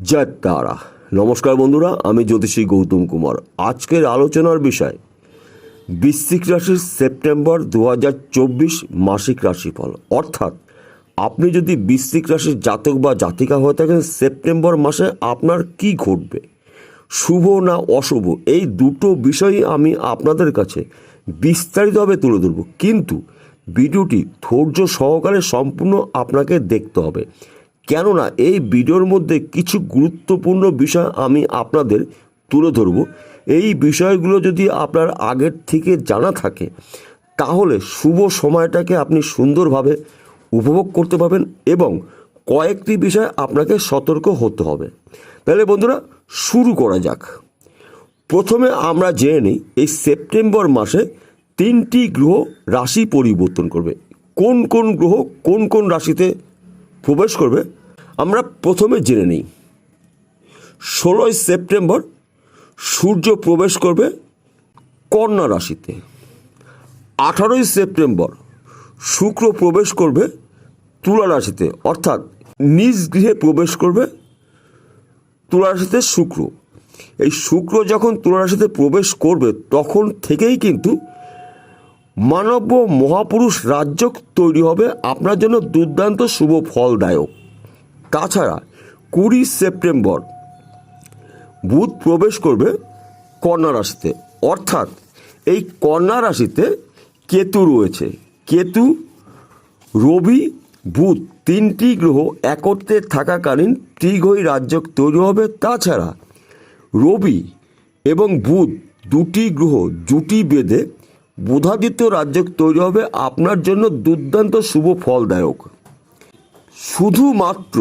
জয় তারা। নমস্কার বন্ধুরা, আমি জ্যোতিষী গৌতম কুমার। আজকের আলোচনার বিষয় বৃশ্চিক রাশির সেপ্টেম্বর 2024 মাসিক রাশিফল। অর্থাৎ আপনি যদি বৃশ্চিক রাশির জাতক বা জাতিকা হয়ে থাকেন, সেপ্টেম্বর মাসে আপনার কি ঘটবে, শুভ না অশুভ, এই দুটো বিষয়ই আমি আপনাদের কাছে বিস্তারিতভাবে তুলে ধরব। কিন্তু ভিডিওটি ধৈর্য সহকারে সম্পূর্ণ আপনাকে দেখতে হবে, কেননা এই ভিডিওর মধ্যে কিছু গুরুত্বপূর্ণ বিষয় আমি আপনাদের তুলে ধরব। এই বিষয়গুলো যদি আপনার আগের থেকে জানা থাকে, তাহলে শুভ সময়টাকে আপনি সুন্দরভাবে উপভোগ করতে পারবেন এবং কয়েকটি বিষয় আপনাকে সতর্ক হতে হবে। তাহলে বন্ধুরা, শুরু করা যাক। প্রথমে আমরা জেনে নিই এই সেপ্টেম্বর মাসে 3টি গ্রহ রাশি পরিবর্তন করবে। কোন কোন গ্রহ কোন কোন রাশিতে প্রবেশ করবে আমরা প্রথমে জেনে নিই। 16ই সেপ্টেম্বর সূর্য প্রবেশ করবে কন্যা রাশিতে। 18ই সেপ্টেম্বর শুক্র প্রবেশ করবে তুলা রাশিতে, অর্থাৎ নিজ গৃহে প্রবেশ করবে তুলা রাশিতে শুক্র। এই শুক্র যখন তুলা রাশিতে প্রবেশ করবে, তখন থেকেই কিন্তু মানব মহাপুরুষ রাজযোগ তৈরি হবে, আপনার জন্য দুর্দান্ত শুভ ফলদায়ক। তাছাড়া 20 সেপ্টেম্বর বুধ প্রবেশ করবে কন্যা রাশিতে, অর্থাৎ এই কন্যা রাশিতে কেতু রয়েছে। কেতু, রবি, বুধ 3টি গ্রহ একত্রে থাকাকালীন ত্রিগ্রহী রাজযোগ তৈরি হবে। তাছাড়া রবি এবং বুধ দুটি গ্রহ জুটি বেঁধে বুধাদিত্য রাজযোগ তৈরি হবে, আপনার জন্য দুর্দান্ত শুভ ফলদায়ক। শুধুমাত্র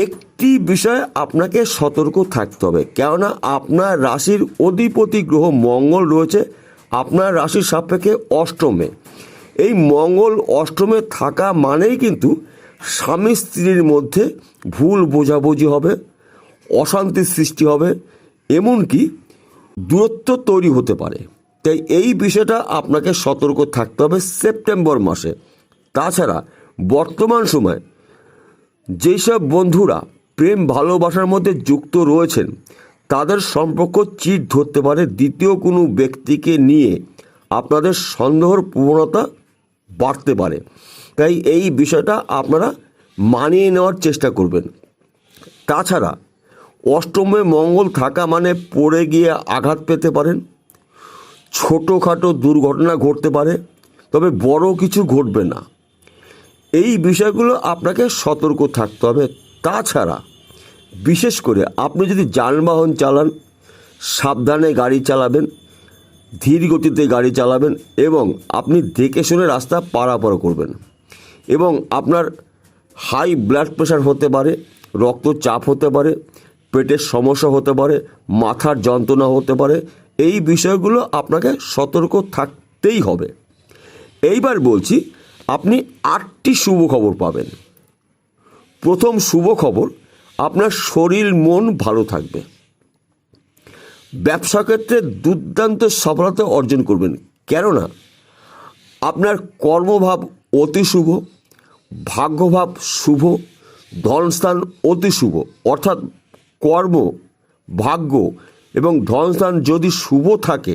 একটি বিষয়ে আপনাকে সতর্ক থাকতে হবে, কেননা আপনার রাশির অধিপতি গ্রহ মঙ্গল রয়েছে আপনার রাশির সাপেক্ষে অষ্টমে। এই মঙ্গল অষ্টমে থাকা মানেই কিন্তু স্বামী স্ত্রীর মধ্যে ভুল বোঝাবুঝি হবে, অশান্তির সৃষ্টি হবে, এমনকি দূরত্ব তৈরি হতে পারে। তাই এই বিষয়টা আপনাকে সতর্ক থাকতে হবে সেপ্টেম্বর মাসে। তাছাড়া বর্তমান সময় যেসব বন্ধুরা প্রেম ভালোবাসার মধ্যে যুক্ত রয়েছেন, তাদের সম্পর্ক চিট ধরতে পারে। দ্বিতীয় কোনো ব্যক্তিকে নিয়ে আপনাদের সন্দেহের প্রবণতা বাড়তে পারে। তাই এই বিষয়টা আপনারা মানিয়ে নেওয়ার চেষ্টা করবেন। তাছাড়া অষ্টমে মঙ্গল থাকা মানে পড়ে গিয়ে আঘাত পেতে পারেন, ছোটোখাটো দুর্ঘটনা ঘটতে পারে, তবে বড় কিছু ঘটবে না। এই বিষয়গুলো আপনাকে সতর্ক থাকতে হবে। তাছাড়া বিশেষ করে আপনি যদি যানবাহন চালান, সাবধানে গাড়ি চালাবেন, ধীর গতিতে গাড়ি চালাবেন এবং আপনি দেখে শুনে রাস্তা পারাপার করবেন। এবং আপনার হাই ব্লাড প্রেশার হতে পারে, রক্তচাপ হতে পারে, পেটের সমস্যা হতে পারে, মাথার যন্ত্রণা হতে পারে। এই বিষয়গুলো আপনাকে সতর্ক থাকতেই হবে। এইবার বলছি, আপনি 8টি শুভ খবর পাবেন। প্রথম শুভ খবর, আপনার শরীর মন ভালো থাকবে। ব্যবসা ক্ষেত্রে দুর্দান্ত সফলতা অর্জন করবেন, কেননা আপনার কর্মভাব অতি শুভ, ভাগ্যভাব শুভ, ধনস্থান অতি শুভ। অর্থাৎ কর্ম, ভাগ্য এবং ধনস্থান যদি শুভ থাকে,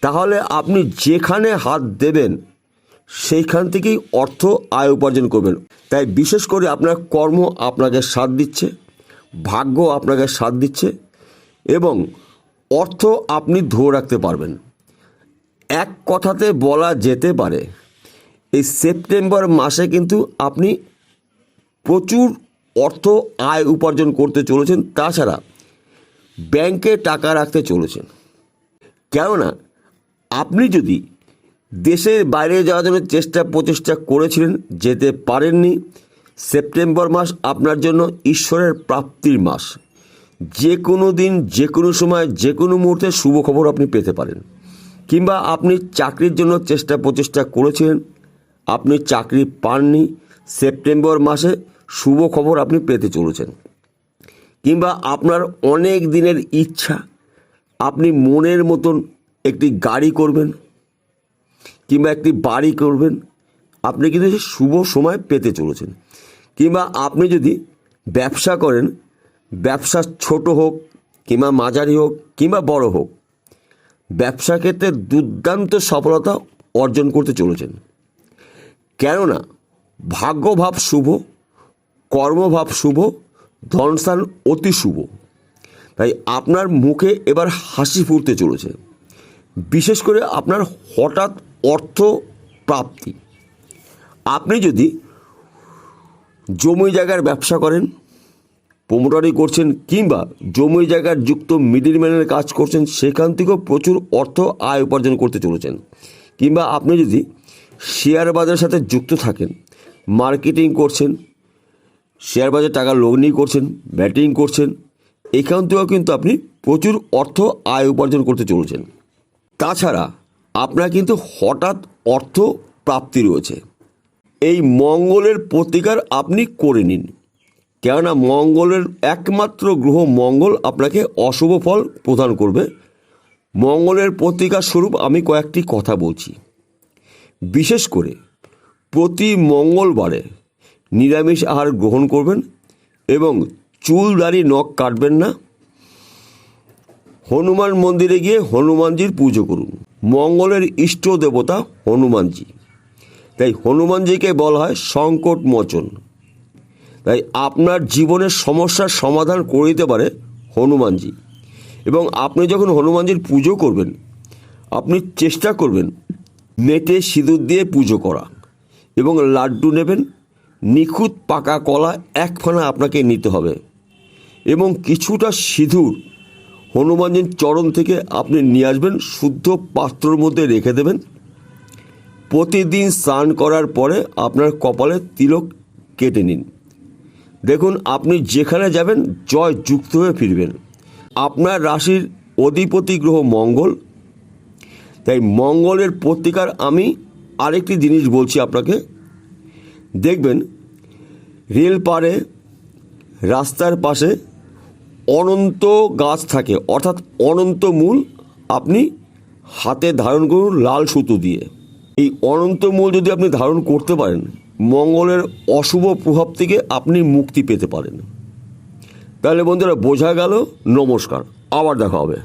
তাহলে আপনি যেখানে হাত দেবেন সেইখান থেকেই অর্থ আয় উপার্জন করবেন। তাই বিশেষ করে আপনার কর্ম আপনাকে সাথ দিচ্ছে, ভাগ্য আপনাকে সাথ দিচ্ছে এবং অর্থ আপনি ধরে রাখতে পারবেন। এক কথাতে বলা যেতে পারে, এই সেপ্টেম্বর মাসে কিন্তু আপনি প্রচুর অর্থ আয় উপার্জন করতে চলেছেন। তাছাড়া ব্যাংকে টাকা রাখতে চলেছেন, কেননা আপনি যদি দেশের বাইরে যাওয়ার জন্য প্রচেষ্টা করেছিলেন, যেতে পারেননি, সেপ্টেম্বর মাস আপনার জন্য ঈশ্বরের প্রাপ্তির মাস। যে কোনো দিন, যে কোনো সময়, যে কোনো মুহূর্তে শুভ খবর আপনি পেতে পারেন। কিংবা আপনি চাকরির জন্য প্রচেষ্টা করেছিলেন, আপনি চাকরি পাননি, সেপ্টেম্বর মাসে শুভ খবর আপনি পেতে চলেছেন। কিংবা আপনার অনেক দিনের ইচ্ছা, আপনি মনের মতন একটি গাড়ি করবেন কিংবা একটি বাড়ি করবেন, আপনি কিন্তু শুভ সময় পেতে চলেছেন। কিংবা আপনি যদি ব্যবসা করেন, ব্যবসা ছোট হোক কিংবা মাঝারি হোক কিংবা বড় হোক, ব্যবসা ক্ষেত্রে দুর্দান্ত সফলতা অর্জন করতে চলেছেন। কেননা ভাগ্যভাব শুভ, কর্মভাব শুভ, ধনস্থান অতি শুভ। তাই আপনার মুখে এবার হাসি ফুটতে চলেছে। বিশেষ করে আপনার হঠাৎ অর্থ প্রাপ্তি। আপনি যদি জমি জায়গার ব্যবসা করেন, প্রোমোটারি করছেন কিংবা জমি জায়গার যুক্ত মিডলম্যানের কাজ করছেন, সেখান থেকেও প্রচুর অর্থ আয় উপার্জন করতে চলেছেন। কিংবা আপনি যদি শেয়ার বাজারের সাথে যুক্ত থাকেন, মার্কেটিং করছেন, শেয়ার বাজারে টাকা লগ্নি করছেন, ব্যাটিং করছেন, এখান থেকেও কিন্তু আপনি প্রচুর অর্থ আয় উপার্জন করতে চলেছেন। তাছাড়া আপনার কিন্তু হঠাৎ অর্থ প্রাপ্তি রয়েছে। এই মঙ্গলের প্রতিকার আপনি করে নিন, কেননা মঙ্গলের একমাত্র গ্রহ মঙ্গল আপনাকে অশুভ ফল প্রদান করবে। মঙ্গলের প্রতিকার স্বরূপ আমি কয়েকটি কথা বলছি। বিশেষ করে প্রতি মঙ্গলবারে নিরামিষ আহার গ্রহণ করবেন এবং চুল দাড়ি নখ কাটবেন না। হনুমান মন্দিরে গিয়ে হনুমানজির পুজো করুন। মঙ্গলের ইষ্ট দেবতা হনুমানজি, তাই হনুমানজিকে বলা হয় সংকট মোচন। তাই আপনার জীবনের সমস্যার সমাধান করে দিতে পারে হনুমানজি। এবং আপনি যখন হনুমানজির পুজো করবেন, আপনি চেষ্টা করবেন মেটে সিঁদুর দিয়ে পুজো করা এবং লাড্ডু নেবেন। নিখুঁত পাকা কলা এক ফানা আপনাকে নিতে হবে এবং কিছুটা সিঁদুর হনুমানজির চরণ থেকে আপনি নিয়ে আসবেন, শুদ্ধ পাত্রর মধ্যে রেখে দেবেন। প্রতিদিন স্নান করার পরে আপনার কপালে তিলক কেটে নিন। দেখুন আপনি যেখানে যাবেন জয় যুক্ত হয়ে ফিরবেন। আপনার রাশির অধিপতি গ্রহ মঙ্গল, তাই মঙ্গলের প্রতিকার আমি আরেকটি জিনিস বলছি আপনাকে। দেখবেন রেল পারে, রাস্তার পাশে অনন্ত গাছ থাকে, অর্থাৎ অনন্ত মূল আপনি হাতে ধারণ করুন লাল সুতো দিয়ে। এই অনন্ত মূল যদি আপনি ধারণ করতে পারেন, মঙ্গলের অশুভ প্রভাব থেকে আপনি মুক্তি পেতে পারেন। তাহলে বন্ধুরা বোঝা গেল। নমস্কার, আবার দেখা হবে।